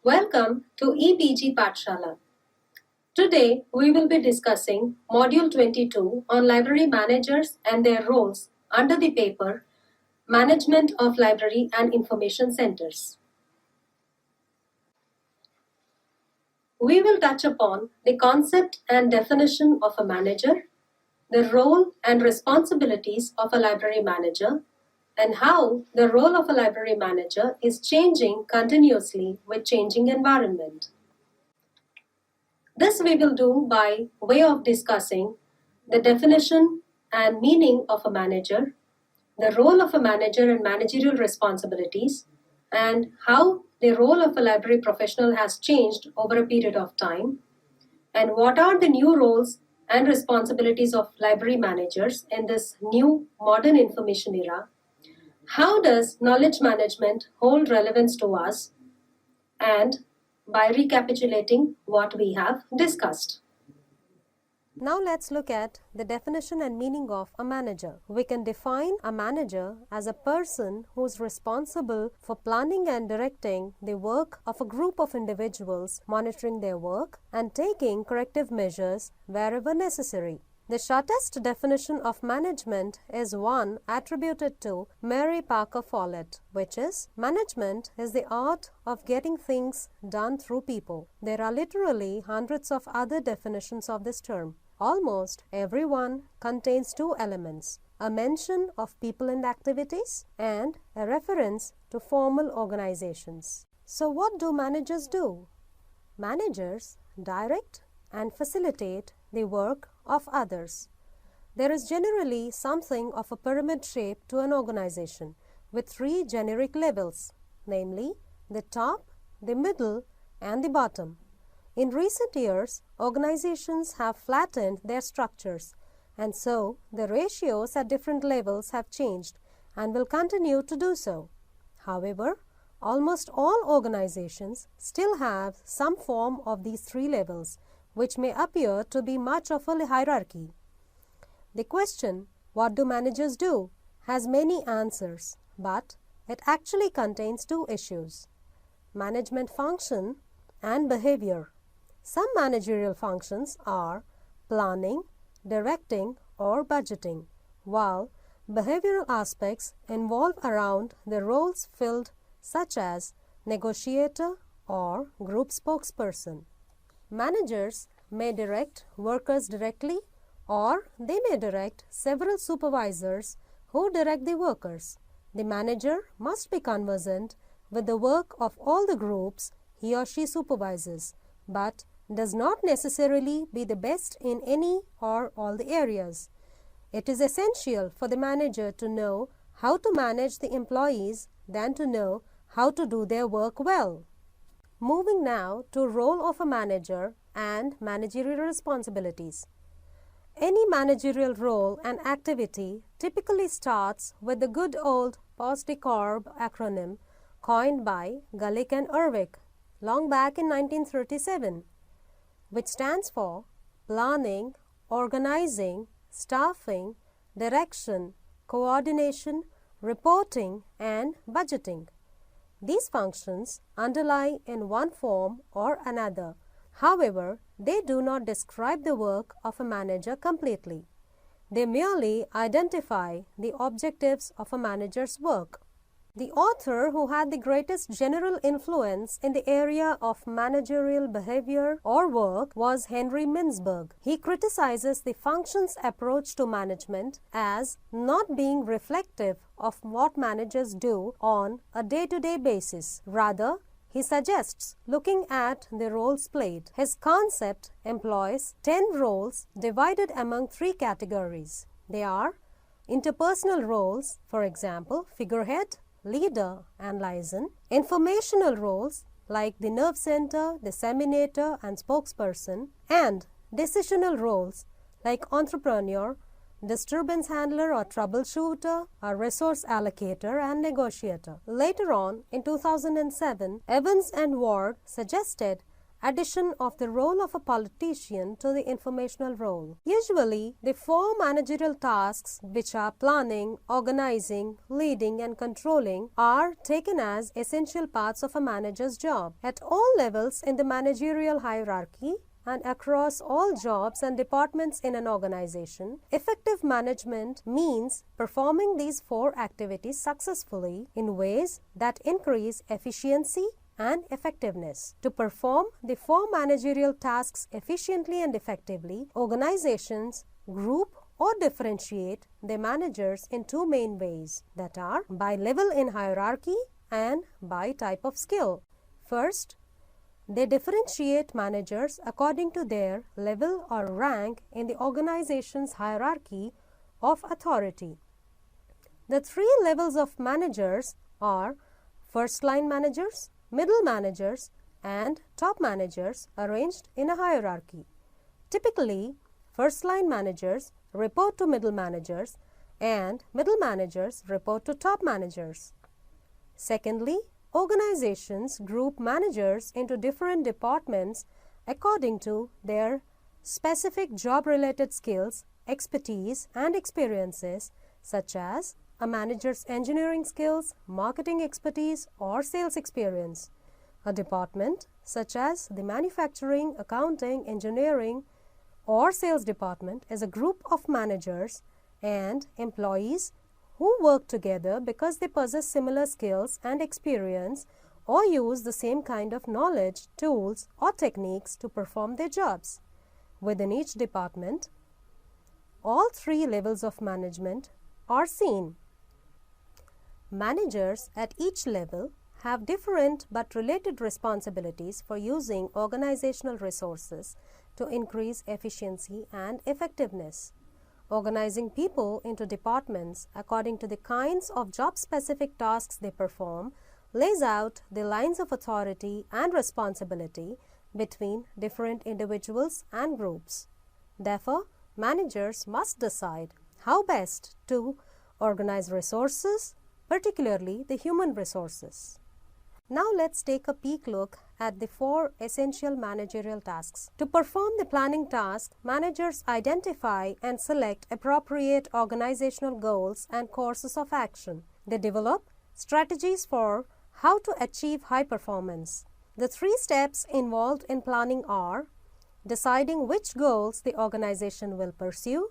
Welcome to EPG Pathshala. Today we will be discussing Module 22 on library managers and their roles under the paper Management of Library and Information Centers. We will touch upon the concept and definition of a manager, the role and responsibilities of a library manager, and how the role of a library manager is changing continuously with changing environment. This we will do by way of discussing the definition and meaning of a manager, the role of a manager and managerial responsibilities, and how the role of a library professional has changed over a period of time, and what are the new roles and responsibilities of library managers in this new modern information era. How does knowledge management hold relevance to us, and by recapitulating what we have discussed. Now let's look at the definition and meaning of a manager. We can define a manager as a person who is responsible for planning and directing the work of a group of individuals, monitoring their work and taking corrective measures wherever necessary. The shortest definition of management is one attributed to Mary Parker Follett, which is, management is the art of getting things done through people. There are literally hundreds of other definitions of this term. Almost every one contains two elements: a mention of people and activities and a reference to formal organizations. So what do managers do? Managers direct and facilitate the work of others. There is generally something of a pyramid shape to an organization with three generic levels, namely the top, the middle, and the bottom. In recent years, organizations have flattened their structures, and so the ratios at different levels have changed and will continue to do so. However, almost all organizations still have some form of these three levels, which may appear to be much of a hierarchy. The question, what do managers do, has many answers, but it actually contains two issues: management function and behavior. Some managerial functions are planning, directing, or budgeting, while behavioral aspects involve around the roles filled, such as negotiator or group spokesperson. Managers may direct workers directly, or they may direct several supervisors who direct the workers. The manager must be conversant with the work of all the groups he or she supervises, but does not necessarily be the best in any or all the areas. It is essential for the manager to know how to manage the employees than to know how to do their work well. Moving now to role of a manager and managerial responsibilities. Any managerial role and activity typically starts with the good old POSDECORB acronym coined by Gulick and Erwick long back in 1937, which stands for planning, organizing, staffing, direction, coordination, reporting, and budgeting. These functions underlie in one form or another. However, they do not describe the work of a manager completely. They merely identify the objectives of a manager's work. The author who had the greatest general influence in the area of managerial behavior or work was Henry Mintzberg. He criticizes the functions approach to management as not being reflective of what managers do on a day-to-day basis. Rather, he suggests looking at the roles played. His concept employs 10 roles divided among three categories. They are interpersonal roles, for example, figurehead, leader, and liaison; informational roles like the nerve center, disseminator, and spokesperson; and decisional roles like entrepreneur, disturbance handler or troubleshooter, a resource allocator, and negotiator. Later on, in 2007, Evans and Ward suggested addition of the role of a politician to the informational role. Usually, the four managerial tasks, which are planning, organizing, leading, and controlling, are taken as essential parts of a manager's job. At all levels in the managerial hierarchy, and across all jobs and departments in an organization, effective management means performing these four activities successfully in ways that increase efficiency and effectiveness. To perform the four managerial tasks efficiently and effectively, organizations group or differentiate their managers in two main ways, that are by level in hierarchy and by type of skill. First, they differentiate managers according to their level or rank in the organization's hierarchy of authority. The three levels of managers are first-line managers, middle managers, and top managers arranged in a hierarchy. Typically, first-line managers report to middle managers and middle managers report to top managers. Secondly, organizations group managers into different departments according to their specific job-related skills, expertise, and experiences, such as a manager's engineering skills, marketing expertise, or sales experience. A department, such as the manufacturing, accounting, engineering, or sales department, is a group of managers and employees who work together because they possess similar skills and experience or use the same kind of knowledge, tools, or techniques to perform their jobs. Within each department, all three levels of management are seen. Managers at each level have different but related responsibilities for using organizational resources to increase efficiency and effectiveness. Organizing people into departments according to the kinds of job-specific tasks they perform lays out the lines of authority and responsibility between different individuals and groups. Therefore, managers must decide how best to organize resources, particularly the human resources. Now let's take a peek look at the four essential managerial tasks. To perform the planning task, managers identify and select appropriate organizational goals and courses of action. They develop strategies for how to achieve high performance. The three steps involved in planning are deciding which goals the organization will pursue,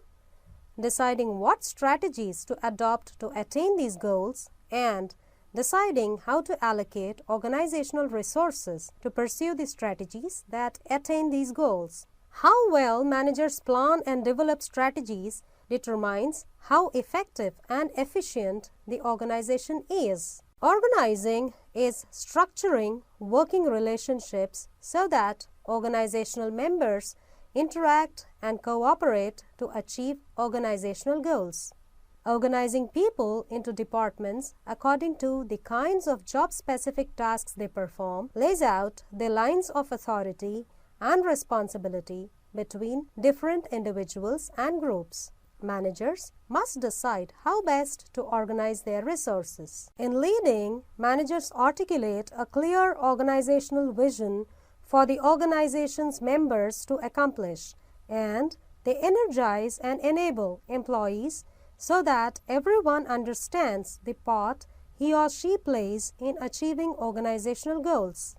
deciding what strategies to adopt to attain these goals, and deciding how to allocate organizational resources to pursue the strategies that attain these goals. How well managers plan and develop strategies determines how effective and efficient the organization is. Organizing is structuring working relationships so that organizational members interact and cooperate to achieve organizational goals. Organizing people into departments according to the kinds of job-specific tasks they perform lays out the lines of authority and responsibility between different individuals and groups. Managers must decide how best to organize their resources. In leading, managers articulate a clear organizational vision for the organization's members to accomplish, and they energize and enable employees so that everyone understands the part he or she plays in achieving organizational goals.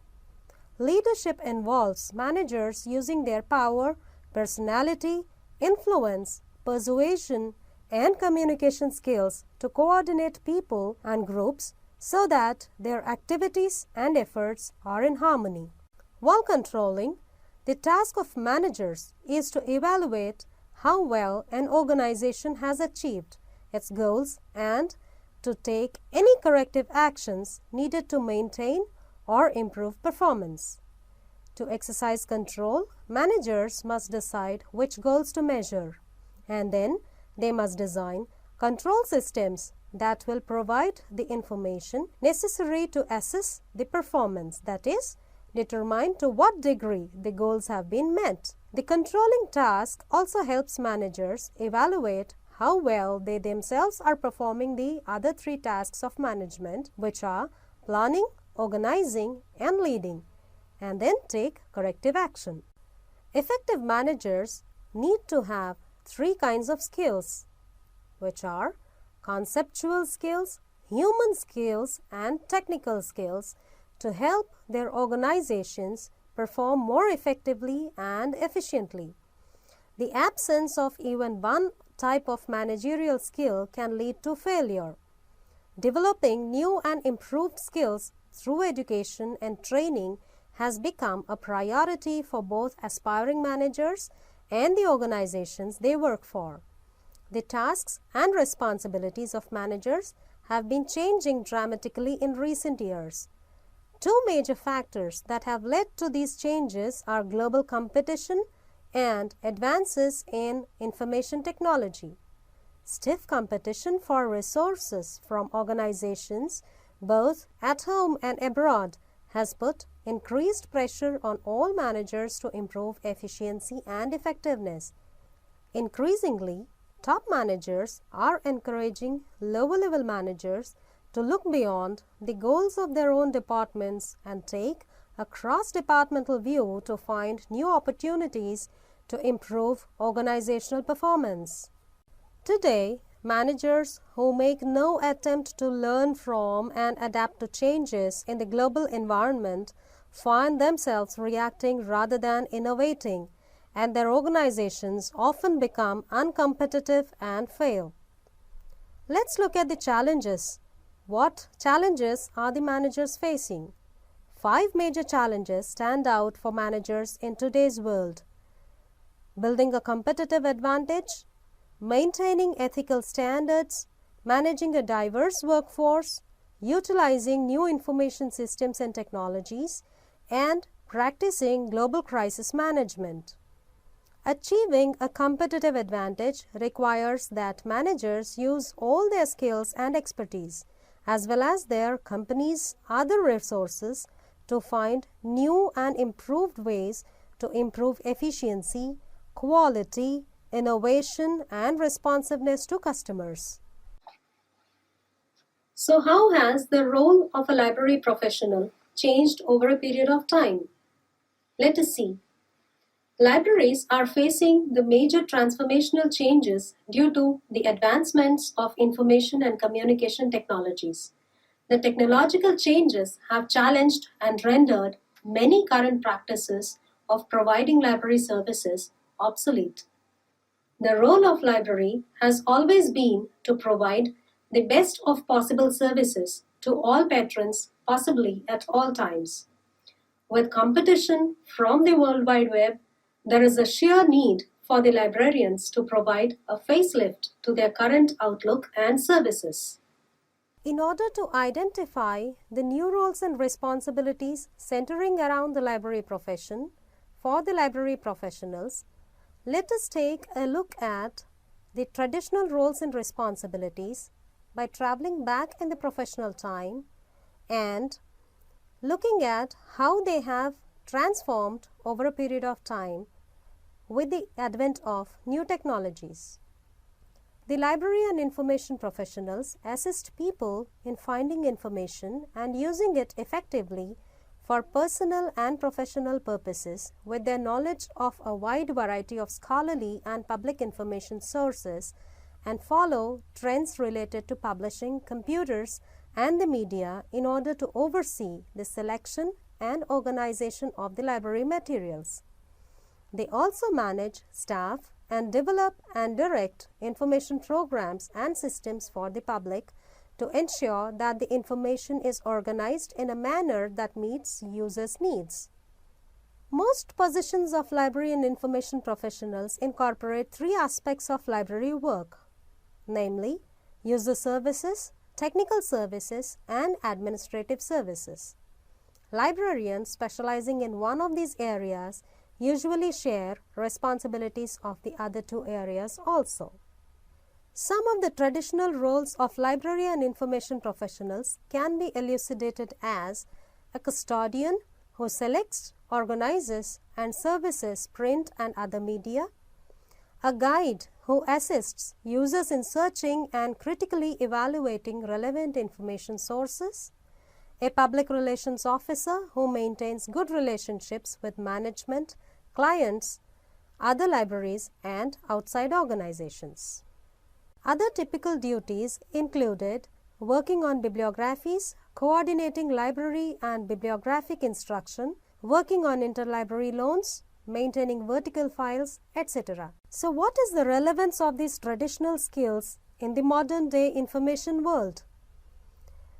Leadership involves managers using their power, personality, influence, persuasion, and communication skills to coordinate people and groups so that their activities and efforts are in harmony. While controlling, the task of managers is to evaluate how well an organization has achieved its goals and to take any corrective actions needed to maintain or improve performance. To exercise control, managers must decide which goals to measure, and then they must design control systems that will provide the information necessary to assess the performance, that is, determine to what degree the goals have been met. The controlling task also helps managers evaluate how well they themselves are performing the other three tasks of management, which are planning, organizing, and leading, and then take corrective action. Effective managers need to have three kinds of skills, which are conceptual skills, human skills, and technical skills to help their organizations perform more effectively and efficiently. The absence of even one type of managerial skill can lead to failure. Developing new and improved skills through education and training has become a priority for both aspiring managers and the organizations they work for. The tasks and responsibilities of managers have been changing dramatically in recent years. Two major factors that have led to these changes are global competition and advances in information technology. Stiff competition for resources from organizations both at home and abroad has put increased pressure on all managers to improve efficiency and effectiveness. Increasingly, top managers are encouraging lower-level managers to look beyond the goals of their own departments and take a cross-departmental view to find new opportunities to improve organizational performance. Today, managers who make no attempt to learn from and adapt to changes in the global environment find themselves reacting rather than innovating, and their organizations often become uncompetitive and fail. Let's look at the challenges. What challenges are the managers facing? 5 major challenges stand out for managers in today's world: building a competitive advantage, maintaining ethical standards, managing a diverse workforce, utilizing new information systems and technologies, and practicing global crisis management. Achieving a competitive advantage requires that managers use all their skills and expertise, as well as their company's other resources, to find new and improved ways to improve efficiency, quality, innovation, and responsiveness to customers. So, how has the role of a library professional changed over a period of time? Let us see. Libraries are facing the major transformational changes due to the advancements of information and communication technologies. The technological changes have challenged and rendered many current practices of providing library services obsolete. The role of library has always been to provide the best of possible services to all patrons, possibly at all times. With competition from the World Wide Web, there is a sheer need for the librarians to provide a facelift to their current outlook and services. In order to identify the new roles and responsibilities centering around the library profession for the library professionals, let us take a look at the traditional roles and responsibilities by traveling back in the professional time and looking at how they have transformed over a period of time with the advent of new technologies. The library and information professionals assist people in finding information and using it effectively for personal and professional purposes with their knowledge of a wide variety of scholarly and public information sources, and follow trends related to publishing, computers, and the media in order to oversee the selection and organization of the library materials. They also manage, staff, and develop and direct information programs and systems for the public to ensure that the information is organized in a manner that meets users' needs. Most positions of library and information professionals incorporate 3 aspects of library work, namely user services, technical services, and administrative services. Librarians specializing in one of these areas usually share responsibilities of the other 2 areas also. Some of the traditional roles of library and information professionals can be elucidated as a custodian who selects, organizes, and services print and other media, a guide who assists users in searching and critically evaluating relevant information sources, a public relations officer who maintains good relationships with management, clients, other libraries, and outside organizations. Other typical duties included working on bibliographies, coordinating library and bibliographic instruction, working on interlibrary loans, maintaining vertical files, etc. So what is the relevance of these traditional skills in the modern day information world?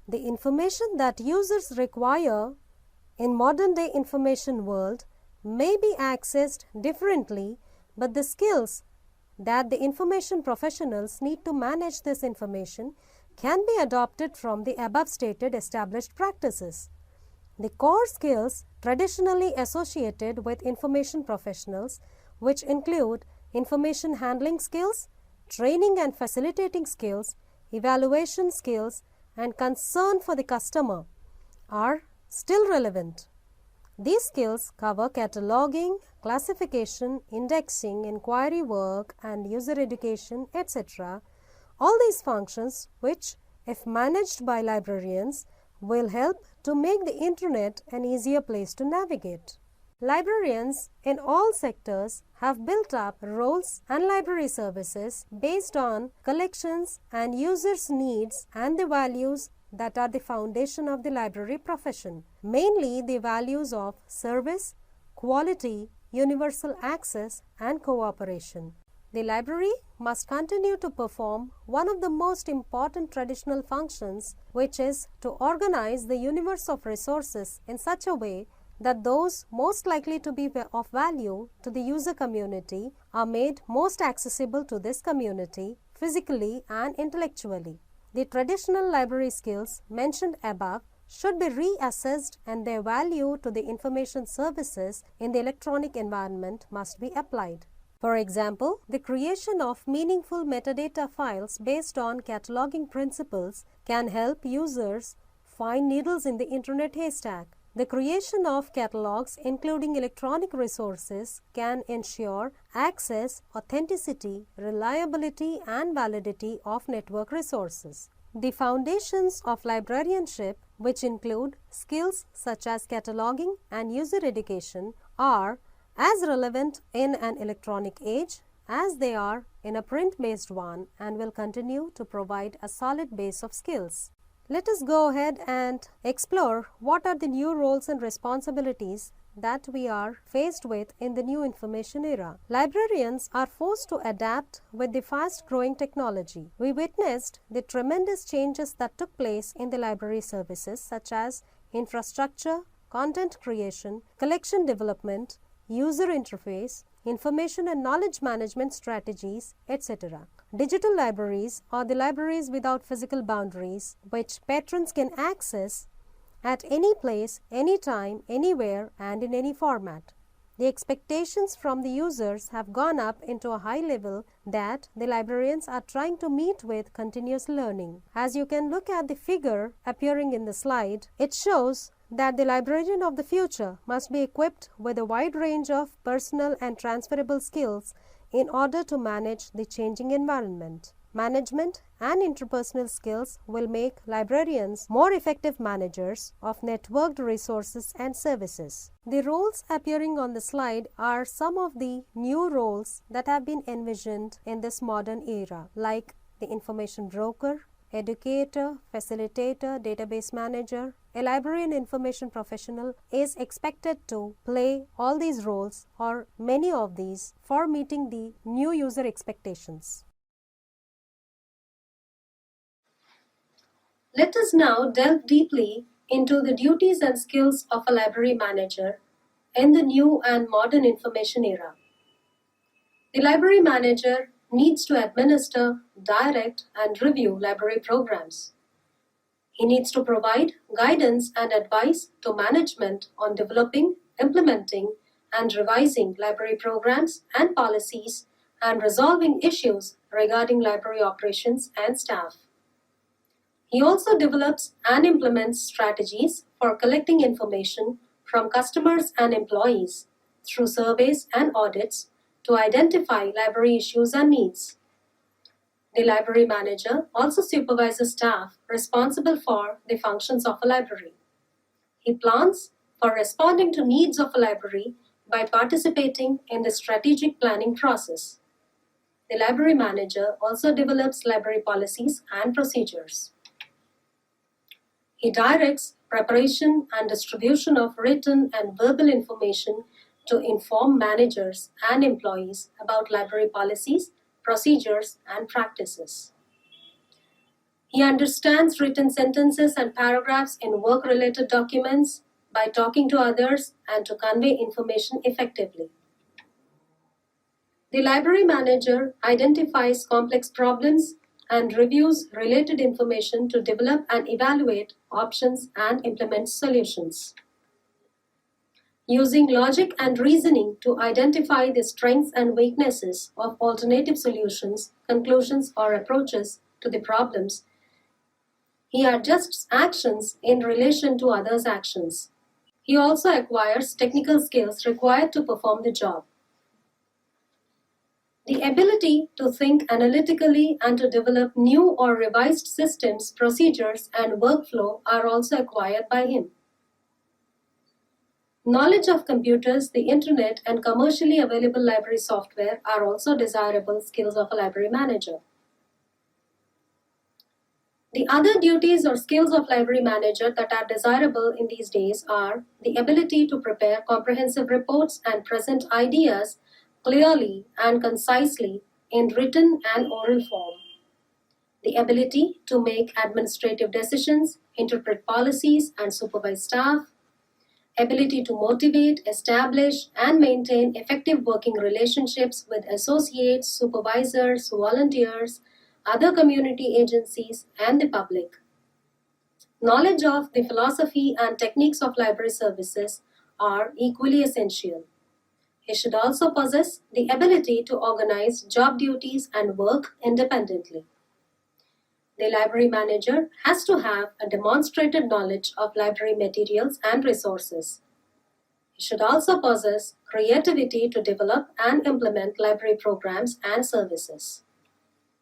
The information that users require in modern day information world may be accessed differently, but the skills that the information professionals need to manage this information can be adopted from the above stated established practices. The core skills traditionally associated with information professionals, which include information handling skills, training and facilitating skills, evaluation skills, and concern for the customer, are still relevant. These skills cover cataloging, classification, indexing, inquiry work, and user education, etc. All these functions which, if managed by librarians, will help to make the internet an easier place to navigate. Librarians in all sectors have built up roles and library services based on collections and users' needs and the values that are the foundation of the library profession, mainly the values of service, quality, universal access, and cooperation. The library must continue to perform one of the most important traditional functions, which is to organize the universe of resources in such a way that those most likely to be of value to the user community are made most accessible to this community physically and intellectually. The traditional library skills mentioned above should be reassessed, and their value to the information services in the electronic environment must be applied. For example, the creation of meaningful metadata files based on cataloging principles can help users find needles in the internet haystack. The creation of catalogs, including electronic resources, can ensure access, authenticity, reliability, and validity of network resources. The foundations of librarianship, which include skills such as cataloging and user education, are as relevant in an electronic age as they are in a print-based one, and will continue to provide a solid base of skills. Let us go ahead and explore what are the new roles and responsibilities that we are faced with in the new information era. Librarians are forced to adapt with the fast-growing technology. We witnessed the tremendous changes that took place in the library services, such as infrastructure, content creation, collection development, user interface, information and knowledge management strategies, etc. Digital libraries are the libraries without physical boundaries, which patrons can access at any place, anytime, anywhere, and in any format. The expectations from the users have gone up into a high level that the librarians are trying to meet with continuous learning. As you can look at the figure appearing in the slide, it shows that the librarian of the future must be equipped with a wide range of personal and transferable skills in order to manage the changing environment. Management and interpersonal skills will make librarians more effective managers of networked resources and services. The roles appearing on the slide are some of the new roles that have been envisioned in this modern era, like the information broker, educator, facilitator, database manager. A library and information professional is expected to play all these roles or many of these for meeting the new user expectations. Let us now delve deeply into the duties and skills of a library manager in the new and modern information era. The library manager needs to administer, direct, and review library programs. He needs to provide guidance and advice to management on developing, implementing, and revising library programs and policies, and resolving issues regarding library operations and staff. He also develops and implements strategies for collecting information from customers and employees through surveys and audits to identify library issues and needs. The library manager also supervises staff responsible for the functions of a library. He plans for responding to needs of a library by participating in the strategic planning process. The library manager also develops library policies and procedures. He directs preparation and distribution of written and verbal information to inform managers and employees about library policies, procedures, and practices. He understands written sentences and paragraphs in work-related documents by talking to others and to convey information effectively. The library manager identifies complex problems and reviews related information to develop and evaluate options and implement solutions. Using logic and reasoning to identify the strengths and weaknesses of alternative solutions, conclusions, or approaches to the problems, he adjusts actions in relation to others' actions. He also acquires technical skills required to perform the job. The ability to think analytically and to develop new or revised systems, procedures, and workflow are also acquired by him. Knowledge of computers, the internet, and commercially available library software are also desirable skills of a library manager. The other duties or skills of library manager that are desirable in these days are the ability to prepare comprehensive reports and present ideas clearly and concisely in written and oral form, the ability to make administrative decisions, interpret policies, and supervise staff, ability to motivate, establish, and maintain effective working relationships with associates, supervisors, volunteers, other community agencies, and the public. Knowledge of the philosophy and techniques of library services are equally essential. He should also possess the ability to organize job duties and work independently. The library manager has to have a demonstrated knowledge of library materials and resources. He should also possess creativity to develop and implement library programs and services.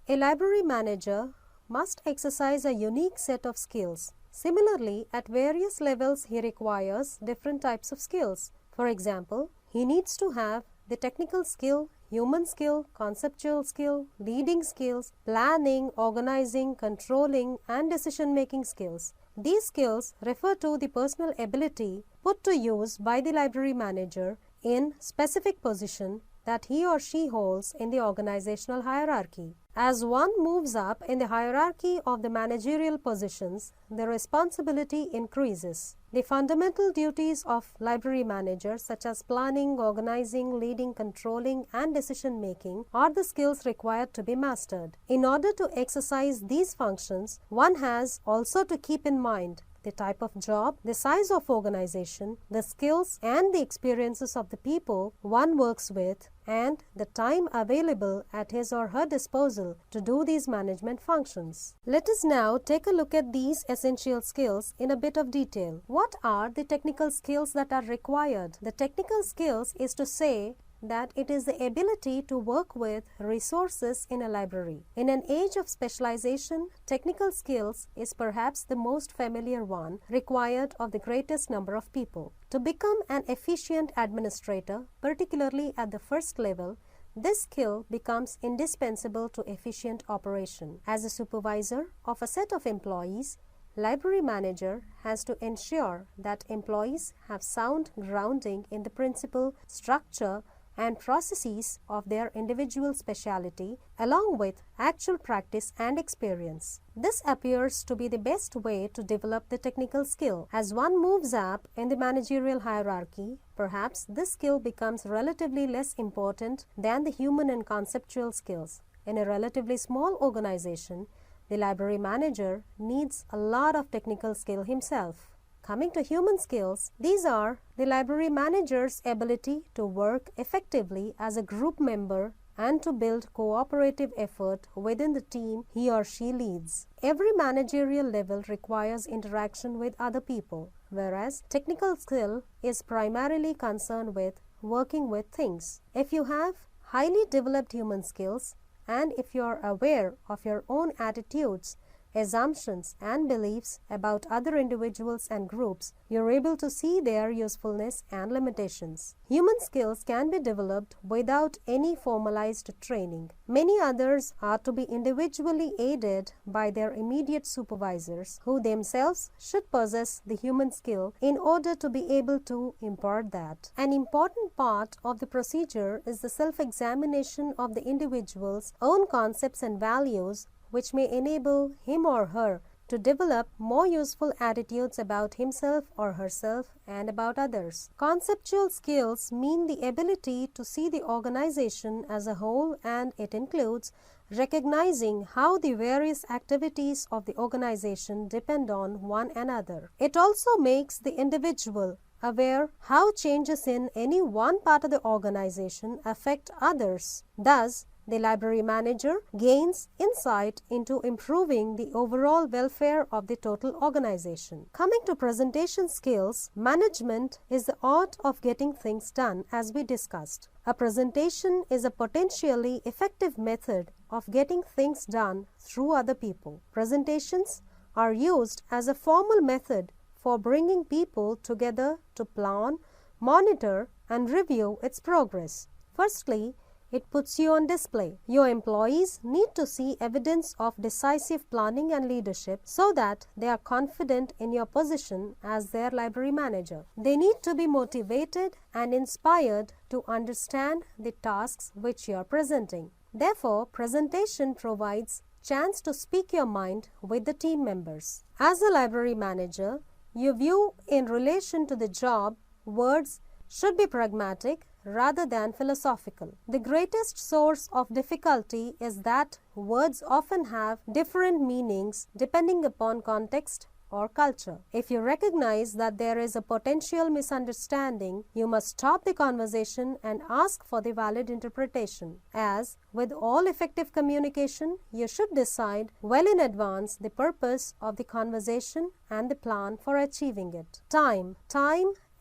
A library manager must exercise a unique set of skills. Similarly, at various levels, he requires different types of skills. For example, he needs to have the technical skill, human skill, conceptual skill, leading skills, planning, organizing, controlling, and decision-making skills. These skills refer to the personal ability put to use by the library manager in specific position that he or she holds in the organizational hierarchy. As one moves up in the hierarchy of the managerial positions, the responsibility increases. The fundamental duties of library managers such as planning, organizing, leading, controlling, and decision-making are the skills required to be mastered. In order to exercise these functions, one has also to keep in mind the type of job, the size of organization, the skills and the experiences of the people one works with, and the time available at his or her disposal to do these management functions. Let us now take a look at these essential skills in a bit of detail. What are the technical skills that are required? The technical skills is to say that it is the ability to work with resources in a library. In an age of specialization, technical skills is perhaps the most familiar one required of the greatest number of people. To become an efficient administrator, particularly at the first level, this skill becomes indispensable to efficient operation. As a supervisor of a set of employees, library manager has to ensure that employees have sound grounding in the principle, structure, and processes of their individual specialty along with actual practice and experience. This appears to be the best way to develop the technical skill. As one moves up in the managerial hierarchy, perhaps this skill becomes relatively less important than the human and conceptual skills. In a relatively small organization, the library manager needs a lot of technical skill himself. Coming to human skills, these are the library manager's ability to work effectively as a group member and to build cooperative effort within the team he or she leads. Every managerial level requires interaction with other people, whereas technical skill is primarily concerned with working with things. If you have highly developed human skills and if you are aware of your own attitudes assumptions, and beliefs about other individuals and groups, you're able to see their usefulness and limitations. Human skills can be developed without any formalized training. Many others are to be individually aided by their immediate supervisors, who themselves should possess the human skill in order to be able to impart that. An important part of the procedure is the self-examination of the individual's own concepts and values, which may enable him or her to develop more useful attitudes about himself or herself and about others. Conceptual skills mean the ability to see the organization as a whole, and it includes recognizing how the various activities of the organization depend on one another. It also makes the individual aware how changes in any one part of the organization affect others. Thus, the library manager gains insight into improving the overall welfare of the total organization. Coming to presentation skills, management is the art of getting things done, as we discussed. A presentation is a potentially effective method of getting things done through other people. Presentations are used as a formal method for bringing people together to plan, monitor, and review its progress. Firstly, it puts you on display. Your employees need to see evidence of decisive planning and leadership so that they are confident in your position as their library manager. They need to be motivated and inspired to understand the tasks which you are presenting. Therefore, presentation provides chance to speak your mind with the team members. As a library manager, you view in relation to the job, words should be pragmatic rather than philosophical. The greatest source of difficulty is that words often have different meanings depending upon context or culture. If you recognize that there is a potential misunderstanding, you must stop the conversation and ask for the valid interpretation. As with all effective communication, you should decide well in advance the purpose of the conversation and the plan for achieving it. Time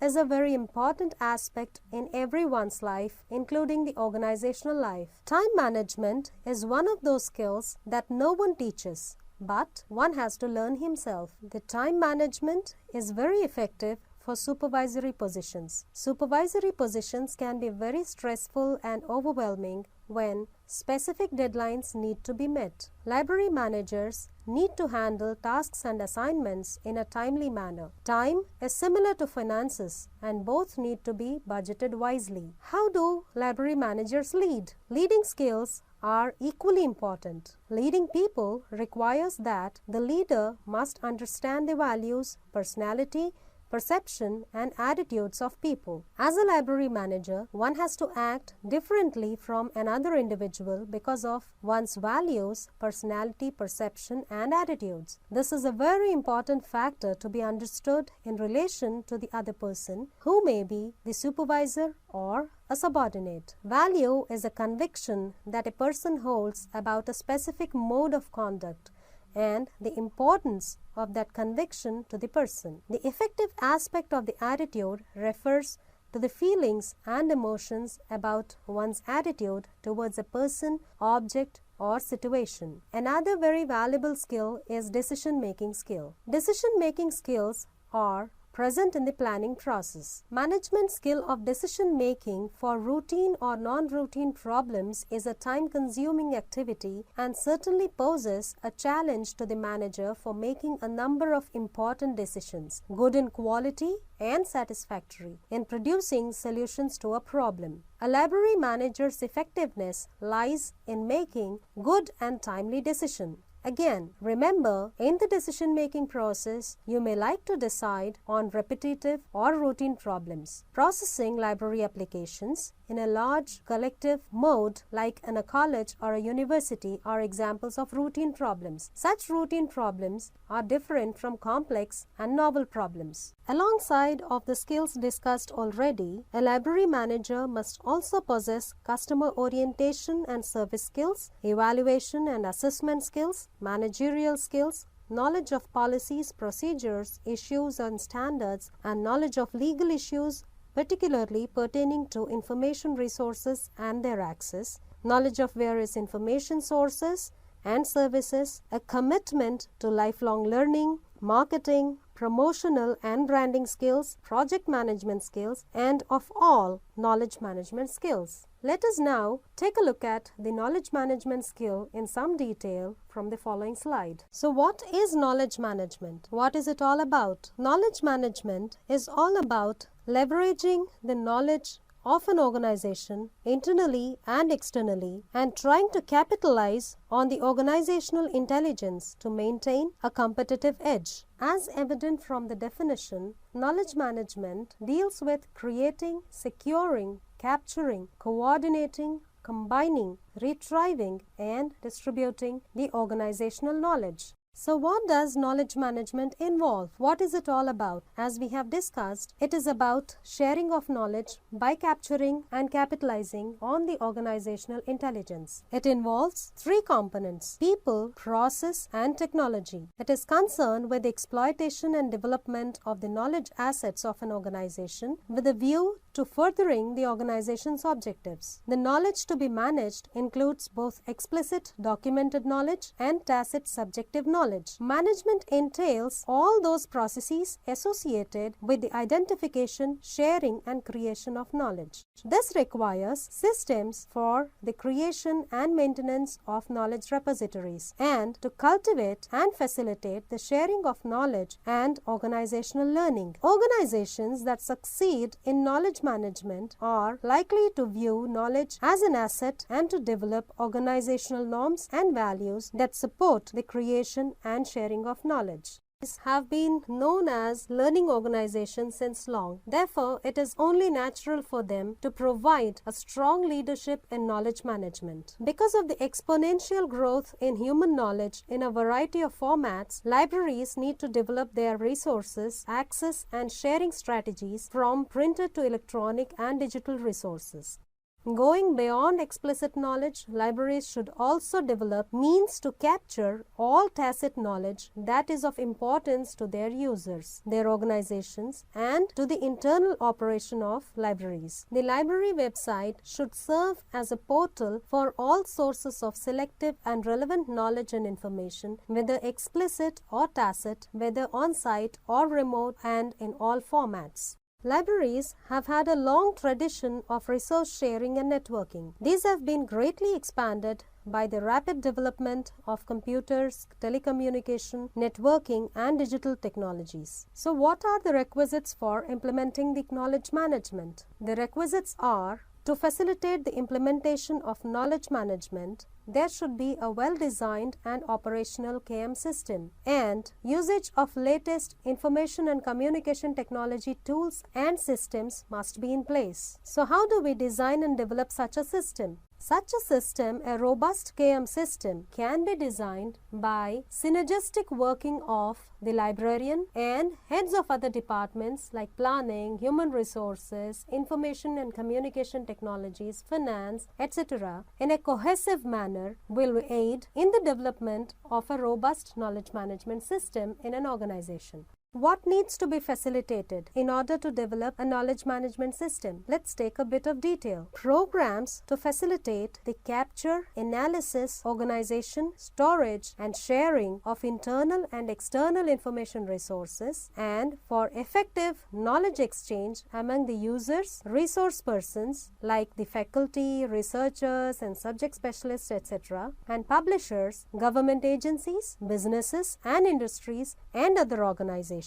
is a very important aspect in everyone's life, including the organizational life. Time management is one of those skills that no one teaches, but one has to learn himself. The time management is very effective for supervisory positions. Supervisory positions can be very stressful and overwhelming when specific deadlines need to be met. Library managers need to handle tasks and assignments in a timely manner. Time is similar to finances, and both need to be budgeted wisely. How do library managers lead? Leading skills are equally important. Leading people requires that the leader must understand the values, personality, perception, and attitudes of people. As a library manager, one has to act differently from another individual because of one's values, personality, perception, and attitudes. This is a very important factor to be understood in relation to the other person, who may be the supervisor or a subordinate. Value is a conviction that a person holds about a specific mode of conduct and the importance of that conviction to the person. The effective aspect of the attitude refers to the feelings and emotions about one's attitude towards a person, object, or situation. Another very valuable skill is decision-making skill. Decision-making skills are present in the planning process. Management skill of decision making for routine or non-routine problems is a time-consuming activity and certainly poses a challenge to the manager for making a number of important decisions, good in quality and satisfactory, in producing solutions to a problem. A library manager's effectiveness lies in making good and timely decisions. Again, remember, in the decision-making process, you may like to decide on repetitive or routine problems. Processing library applications in a large collective mode like in a college or a university are examples of routine problems. Such routine problems are different from complex and novel problems. Alongside of the skills discussed already, a library manager must also possess customer orientation and service skills, evaluation and assessment skills, managerial skills, knowledge of policies, procedures, issues and standards, and knowledge of legal issues, particularly pertaining to information resources and their access, knowledge of various information sources, and services, a commitment to lifelong learning, marketing, promotional and branding skills, project management skills, and of all, knowledge management skills. Let us now take a look at the knowledge management skill in some detail from the following slide. So what is knowledge management? What is it all about? Knowledge management is all about leveraging the knowledge of an organization internally and externally and trying to capitalize on the organizational intelligence to maintain a competitive edge. As evident from the definition, knowledge management deals with creating, securing, capturing, coordinating, combining, retrieving, and distributing the organizational knowledge. So what does knowledge management involve? What is it all about? As we have discussed, it is about sharing of knowledge by capturing and capitalizing on the organizational intelligence. It involves three components: people, process, and technology. It is concerned with the exploitation and development of the knowledge assets of an organization with a view to furthering the organization's objectives. The knowledge to be managed includes both explicit documented knowledge and tacit subjective knowledge. Management entails all those processes associated with the identification, sharing, and creation of knowledge. This requires systems for the creation and maintenance of knowledge repositories and to cultivate and facilitate the sharing of knowledge and organizational learning. Organizations that succeed in knowledge management are likely to view knowledge as an asset and to develop organizational norms and values that support the creation and sharing of knowledge. These have been known as learning organizations since long. Therefore, it is only natural for them to provide a strong leadership in knowledge management. Because of the exponential growth in human knowledge in a variety of formats, libraries need to develop their resources, access, and sharing strategies from printed to electronic and digital resources. Going beyond explicit knowledge, libraries should also develop means to capture all tacit knowledge that is of importance to their users, their organizations, and to the internal operation of libraries. The library website should serve as a portal for all sources of selective and relevant knowledge and information, whether explicit or tacit, whether on-site or remote, and in all formats. Libraries have had a long tradition of resource sharing and networking. These have been greatly expanded by the rapid development of computers, telecommunication, networking, and digital technologies. So what are the requisites for implementing the knowledge management? The requisites are: to facilitate the implementation of knowledge management, there should be a well-designed and operational KM system, and usage of latest information and communication technology tools and systems must be in place. So how do we design and develop such a system? Such a system, a robust KM system, can be designed by synergistic working of the librarian and heads of other departments like planning, human resources, information and communication technologies, finance, etc. in a cohesive manner will aid in the development of a robust knowledge management system in an organization. What needs to be facilitated in order to develop a knowledge management system? Let's take a bit of detail. Programs to facilitate the capture, analysis, organization, storage, and sharing of internal and external information resources, and for effective knowledge exchange among the users, resource persons like the faculty, researchers, and subject specialists, etc., and publishers, government agencies, businesses, and industries, and other organizations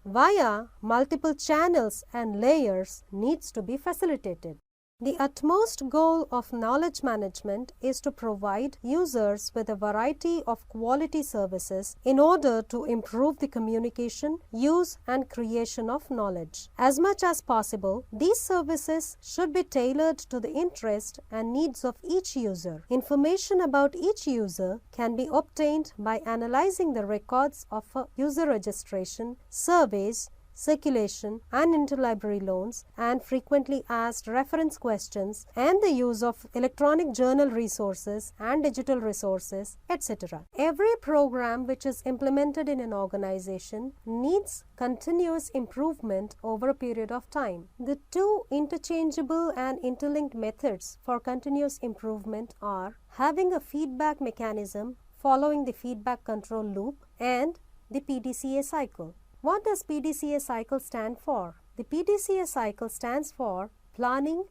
via multiple channels and layers needs to be facilitated. The utmost goal of knowledge management is to provide users with a variety of quality services in order to improve the communication, use, and creation of knowledge. As much as possible, these services should be tailored to the interest and needs of each user. Information about each user can be obtained by analyzing the records of a user registration, surveys, circulation, and interlibrary loans, and frequently asked reference questions, and the use of electronic journal resources and digital resources, etc. Every program which is implemented in an organization needs continuous improvement over a period of time. The two interchangeable and interlinked methods for continuous improvement are having a feedback mechanism following the feedback control loop, and the PDCA cycle. What does PDCA cycle stand for? The PDCA cycle stands for planning,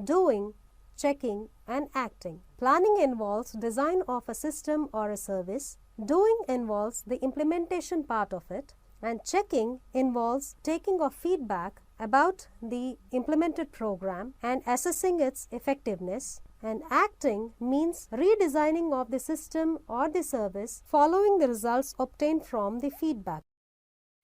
doing, checking, and acting. Planning involves design of a system or a service. Doing involves the implementation part of it, and checking involves taking of feedback about the implemented program and assessing its effectiveness. And acting means redesigning of the system or the service following the results obtained from the feedback.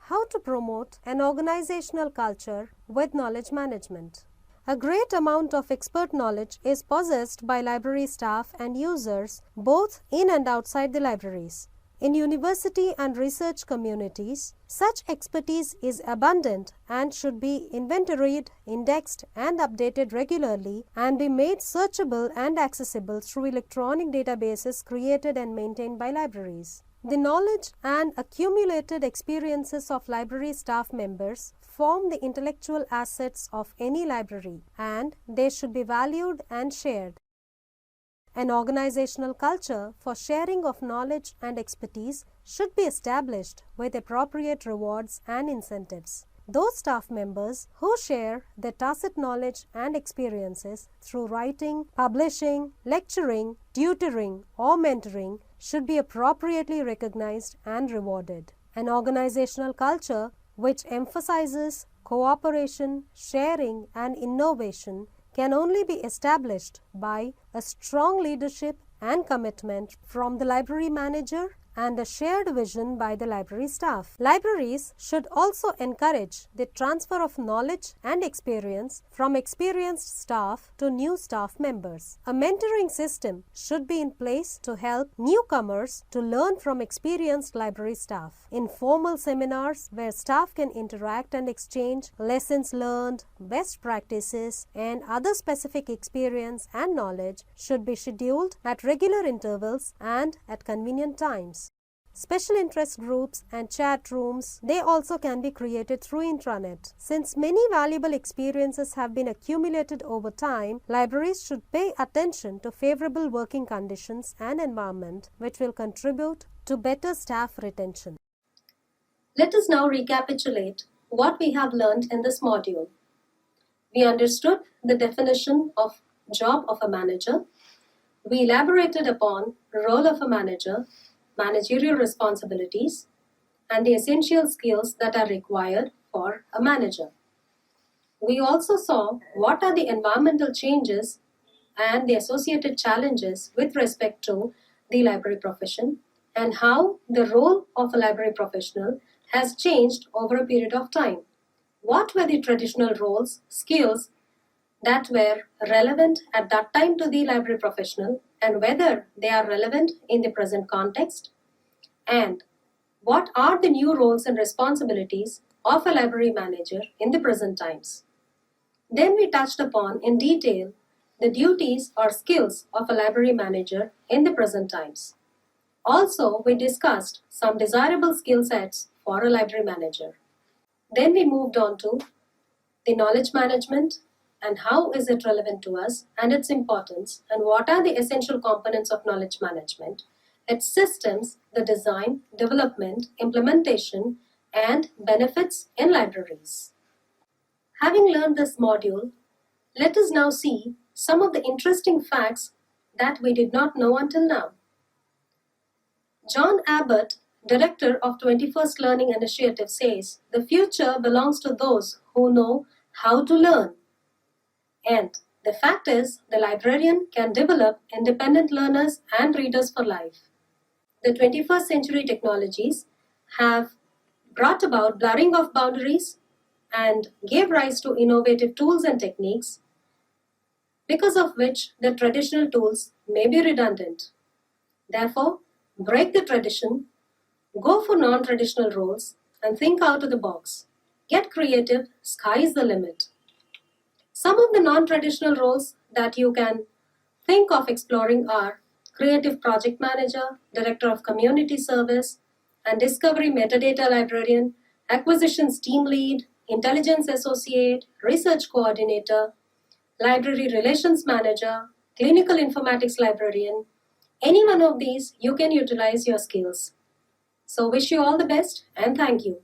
How to promote an organizational culture with knowledge management? A great amount of expert knowledge is possessed by library staff and users both in and outside the libraries. In university and research communities, such expertise is abundant and should be inventoried, indexed, and updated regularly and be made searchable and accessible through electronic databases created and maintained by libraries. The knowledge and accumulated experiences of library staff members form the intellectual assets of any library, and they should be valued and shared. An organizational culture for sharing of knowledge and expertise should be established with appropriate rewards and incentives. Those staff members who share their tacit knowledge and experiences through writing, publishing, lecturing, tutoring, or mentoring should be appropriately recognized and rewarded. An organizational culture which emphasizes cooperation, sharing, and innovation can only be established by a strong leadership and commitment from the library manager and a shared vision by the library staff. Libraries should also encourage the transfer of knowledge and experience from experienced staff to new staff members. A mentoring system should be in place to help newcomers to learn from experienced library staff. Informal seminars where staff can interact and exchange lessons learned, best practices, and other specific experience and knowledge should be scheduled at regular intervals and at convenient times. Special interest groups and chat rooms, they also can be created through intranet. Since many valuable experiences have been accumulated over time, libraries should pay attention to favorable working conditions and environment which will contribute to better staff retention. Let us now recapitulate what we have learned in this module. We understood the definition of job of a manager. We elaborated upon the role of a manager, managerial responsibilities, and the essential skills that are required for a manager. We also saw what are the environmental changes and the associated challenges with respect to the library profession and how the role of a library professional has changed over a period of time. What were the traditional roles, skills that were relevant at that time to the library professional and whether they are relevant in the present context, and what are the new roles and responsibilities of a library manager in the present times. Then we touched upon in detail the duties or skills of a library manager in the present times. Also, we discussed some desirable skill sets for a library manager. Then we moved on to the knowledge management and how is it relevant to us and its importance and what are the essential components of knowledge management, its systems, the design, development, implementation, and benefits in libraries. Having learned this module, let us now see some of the interesting facts that we did not know until now. John Abbott, director of 21st Learning Initiative, says, "The future belongs to those who know how to learn." And the fact is, the librarian can develop independent learners and readers for life. The 21st century technologies have brought about blurring of boundaries and gave rise to innovative tools and techniques, because of which the traditional tools may be redundant. Therefore, break the tradition, go for non-traditional roles, and think out of the box. Get creative, sky is the limit. Some of the non-traditional roles that you can think of exploring are creative project manager, director of community service, and discovery metadata librarian, acquisitions team lead, intelligence associate, research coordinator, library relations manager, clinical informatics librarian, Any one of these, you can utilize your skills. So wish you all the best and thank you.